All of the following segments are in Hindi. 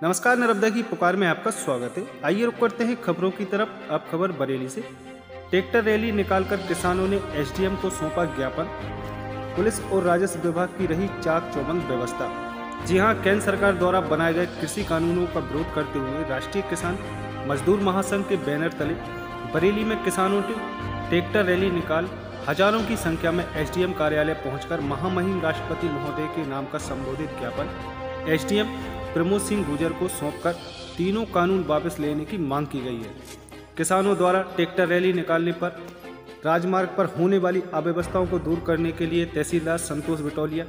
नमस्कार, नर्मदा की पुकार में आपका स्वागत है। आइए रुक करते हैं खबरों की तरफ। अब खबर बरेली से। ट्रैक्टर रैली निकालकर किसानों ने एसडीएम को सौंपा ज्ञापन। पुलिस और राजस्व विभाग की रही चाक चौबंद व्यवस्था। जी हां, केंद्र सरकार द्वारा बनाए गए कृषि कानूनों का विरोध करते हुए राष्ट्रीय किसान मजदूर महासंघ के बैनर तले बरेली में किसानों ने ट्रैक्टर रैली निकाल हजारों की संख्या में एसडीएम कार्यालय पहुंचकर महामहिम राष्ट्रपति महोदय के नाम का संबोधित ज्ञापन एसडीएम प्रमोद सिंह गुर्जर को सौंपकर तीनों कानून वापस लेने की मांग की गई है। किसानों द्वारा ट्रैक्टर रैली निकालने पर राजमार्ग पर होने वाली अव्यवस्थाओं को दूर करने के लिए तहसीलदार संतोष बिटौलिया,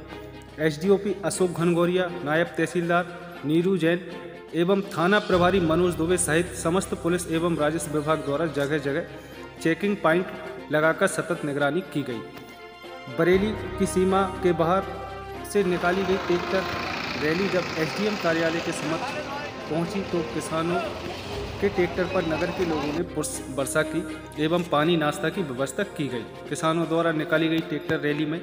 एसडीओपी अशोक घनघोरिया, नायब तहसीलदार नीरू जैन एवं थाना प्रभारी मनोज दुबे सहित समस्त पुलिस एवं राजस्व विभाग द्वारा जगह जगह चेकिंग पॉइंट लगाकर सतत निगरानी की गई। बरेली की सीमा के बाहर से निकाली गई ट्रैक्टर रैली जब एसडीएम कार्यालय के समक्ष पहुंची तो किसानों के ट्रैक्टर पर नगर के लोगों ने वर्षा की एवं पानी नाश्ता की व्यवस्था की गई। किसानों द्वारा निकाली गई ट्रैक्टर रैली में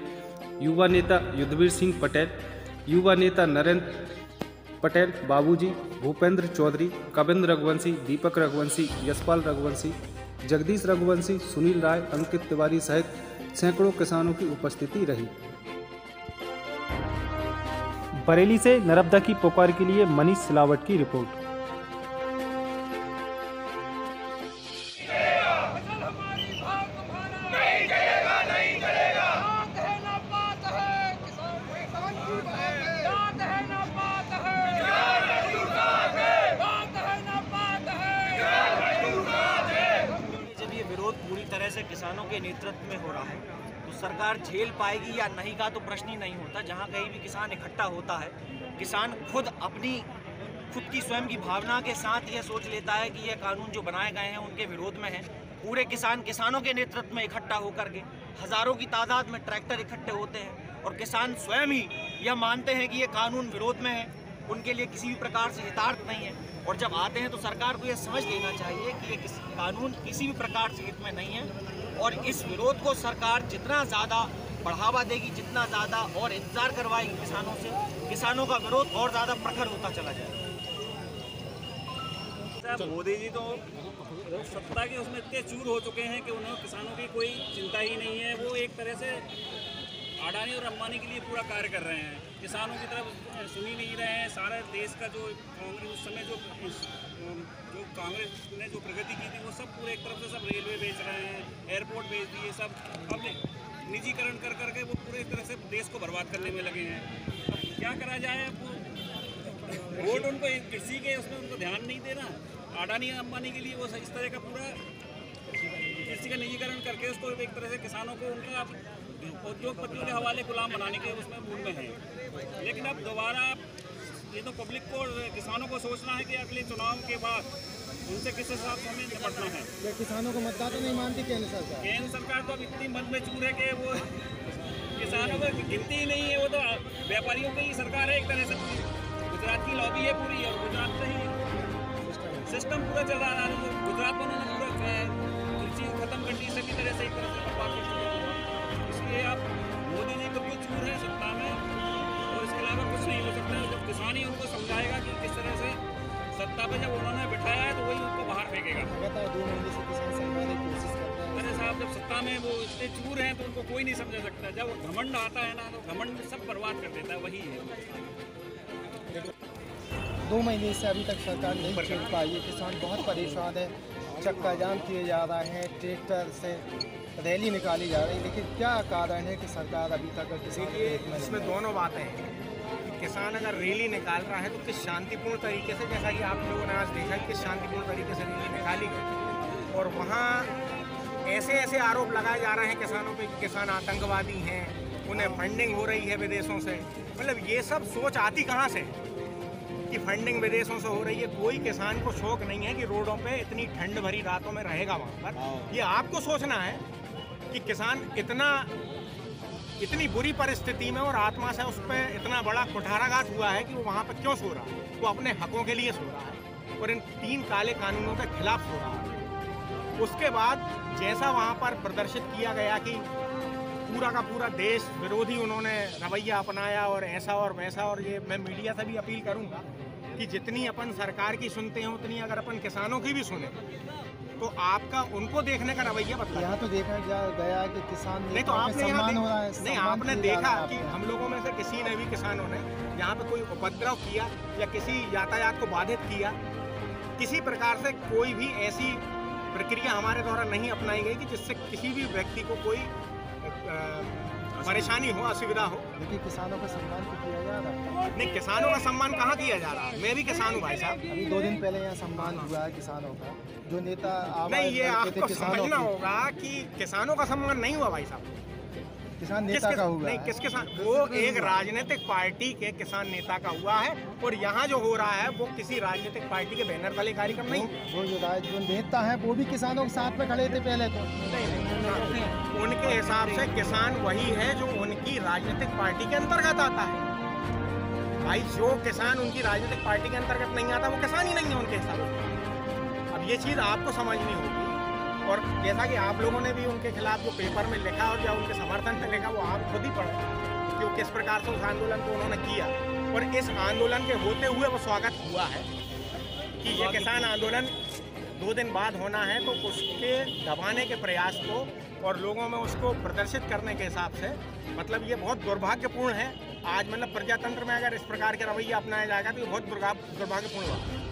युवा नेता युद्धवीर सिंह पटेल, युवा नेता नरेंद्र पटेल, बाबूजी, भूपेंद्र चौधरी, कविंद्र रघुवंशी, दीपक रघुवंशी, यशपाल रघुवंशी, जगदीश रघुवंशी, सुनील राय, अंकित तिवारी सहित सैकड़ों किसानों की उपस्थिति रही। बरेली से नर्मदा की पुकार के लिए मनीष सिलावट की रिपोर्ट। जब ये विरोध पूरी तरह से किसानों के नेतृत्व में हो रहा है तो सरकार झेल पाएगी या नहीं का तो प्रश्न ही नहीं होता। जहाँ कहीं भी किसान इकट्ठा होता है, किसान खुद की स्वयं की भावना के साथ यह सोच लेता है कि यह कानून जो बनाए गए हैं उनके विरोध में है। पूरे किसानों के नेतृत्व में इकट्ठा होकर के हजारों की तादाद में ट्रैक्टर इकट्ठे होते हैं और किसान स्वयं ही यह मानते हैं कि यह कानून विरोध में है, उनके लिए किसी भी प्रकार से हितार्थ नहीं है। और जब आते हैं तो सरकार को यह समझ लेना चाहिए कि ये कानून किसी भी प्रकार से हित में नहीं है और इस विरोध को सरकार जितना ज़्यादा बढ़ावा देगी, जितना ज़्यादा और इंतजार करवाएगी किसानों से, किसानों का विरोध और ज़्यादा प्रखर होता चला जाएगा। मोदी जी तो सत्ता के उसमें इतने चूर हो चुके हैं कि उन्हें किसानों की कोई चिंता ही नहीं है। वो एक तरह से अडानी और अंबानी के लिए पूरा कार्य कर रहे हैं, किसानों की तरफ सुन ही नहीं रहे हैं। सारे देश का जो कांग्रेस उस समय जो कांग्रेस ने जो प्रगति की थी वो सब पूरे एक तरफ से सब रेलवे बेच रहे हैं, एयरपोर्ट बेच दिए, सब अब निजीकरण कर करके वो पूरे तरह से देश को बर्बाद करने में लगे हैं। अब क्या करा जाए, वोट उनको कृषि के उसमें उनको ध्यान नहीं देना। अडानी अंबानी के लिए वो इस तरह का पूरा कृषि का निजीकरण करके उसको एक तरह से किसानों को उनका उद्योगपतियों के हवाले गुलाम बनाने के उसमें मूड में है। लेकिन अब दोबारा ये तो पब्लिक को, किसानों को सोचना है कि अगले चुनाव के बाद उनसे किस हिसाब से हमें निपटना है। किसानों को मतदाता नहीं मानती केंद्र सरकार। केंद्र सरकार तो अब इतनी मन में चूर है कि वो किसानों को गिनती ही नहीं है। वो तो व्यापारियों की ही सरकार है एक तरह से। गुजरात की लॉबी है पूरी और गुजरात से ही सिस्टम पूरा चल रहा है। गुजरात में उन्होंने पूरा चीज़ खत्म कर दी, सभी तरह से एक तरह से बर्बाद कर चुके। इसलिए आप मोदी जी बिल्कुल चूर है सत्ता में और इसके अलावा कुछ नहीं हो सकता है। जब किसान ही उनको समझाएगा कि किस तरह से सत्ता पे जब उन्होंने बिठाया है तो वही उनको बाहर फेंकेगा। लगातार 2 महीने से किसान समझाने की कोशिश करता है। अरे साहब, जब सत्ता में वो इतने चूर हैं तो उनको कोई नहीं समझा सकता। जब घमंड आता है ना तो घमंड सब बर्बाद कर देता है, वही है। 2 महीने से अभी तक सरकार नहीं छेड़ पाई है। किसान बहुत परेशान है, चक्का जाम किए जा रहे हैं, ट्रैक्टर से रैली निकाली जा रही है। लेकिन क्या कारण है कि सरकार अभी तक इसमें दोनों बातें हैं। किसान अगर रैली निकाल रहा है तो किस शांतिपूर्ण तरीके से, जैसा कि आप लोगों ने आज देखा कि किस शांतिपूर्ण तरीके से रैली निकाली गई और वहाँ ऐसे आरोप लगाए जा रहे हैं किसानों पे कि किसान आतंकवादी हैं, उन्हें फंडिंग हो रही है विदेशों से। मतलब ये सब सोच आती कहाँ से कि फंडिंग विदेशों से हो रही है। कोई किसान को शौक नहीं है कि रोडों पे इतनी ठंड भरी रातों में रहेगा वहाँ पर। ये आपको सोचना है कि किसान इतनी बुरी परिस्थिति में और आत्मा से उस पर इतना बड़ा कुठाराघात हुआ है कि वो वहाँ पर क्यों सो रहा है। वो अपने हकों के लिए सो रहा है और इन 3 काले कानूनों के खिलाफ सो रहा है। उसके बाद जैसा वहाँ पर प्रदर्शित किया गया कि पूरा का पूरा देश विरोधी उन्होंने रवैया अपनाया और ऐसा और वैसा, और ये मैं मीडिया से भी अपील करूंगा कि जितनी अपन सरकार की सुनते हैं उतनी अगर अपन किसानों की भी सुने तो आपका उनको देखने का रवैया बदला। यहाँ तो देखा गया कि किसान नहीं तो आपने सम्मान हो रहा है, नहीं आपने देखा कि हम लोगों में से किसी ने भी किसानों ने यहाँ पे कोई उपद्रव किया या किसी यातायात को बाधित किया, किसी प्रकार से कोई भी ऐसी प्रक्रिया हमारे द्वारा नहीं अपनाई गई कि जिससे किसी भी व्यक्ति को कोई परेशानी हो, असुविधा हो। लेकिन किसानों का सम्मान तो किया जा रहा है। नहीं, किसानों का सम्मान कहाँ किया जा रहा है? मैं भी किसान हूँ भाई साहब। अभी 2 दिन पहले यहाँ सम्मान हुआ है किसानों का, जो नेता नहीं, ये आपको समझना होगा कि किसानों का सम्मान नहीं हुआ भाई साहब, किसान नेता का हुआ नहीं, है। किस किसान? वो एक राजनीतिक पार्टी के किसान नेता का हुआ है और यहाँ जो हो रहा है वो किसी राजनीतिक पार्टी के बैनर तले कार्यक्रम नहीं। वो जो नेता है वो भी किसानों के साथ में खड़े थे पहले तो। उनके हिसाब से किसान वही है जो उनकी राजनीतिक पार्टी के अंतर्गत आता है। भाई जो किसान उनकी राजनीतिक पार्टी के अंतर्गत नहीं आता वो किसान ही नहीं है उनके हिसाब से। अब ये चीज़ आपको समझनी होगी और जैसा कि आप लोगों ने भी उनके खिलाफ जो पेपर में लिखा और या उनके समर्थन में लिखा वो आप खुद ही पढ़े कि वो किस प्रकार से उस आंदोलन को उन्होंने किया और इस आंदोलन के होते हुए वो स्वागत हुआ है कि ये किसान आंदोलन 2 दिन बाद होना है, तो उसके दबाने के प्रयास को और लोगों में उसको प्रदर्शित करने के हिसाब से मतलब ये बहुत दुर्भाग्यपूर्ण है। आज मतलब प्रजातंत्र में अगर इस प्रकार के रवैया अपनाया जाएगा तो ये बहुत दुर्भाग्यपूर्ण होगा।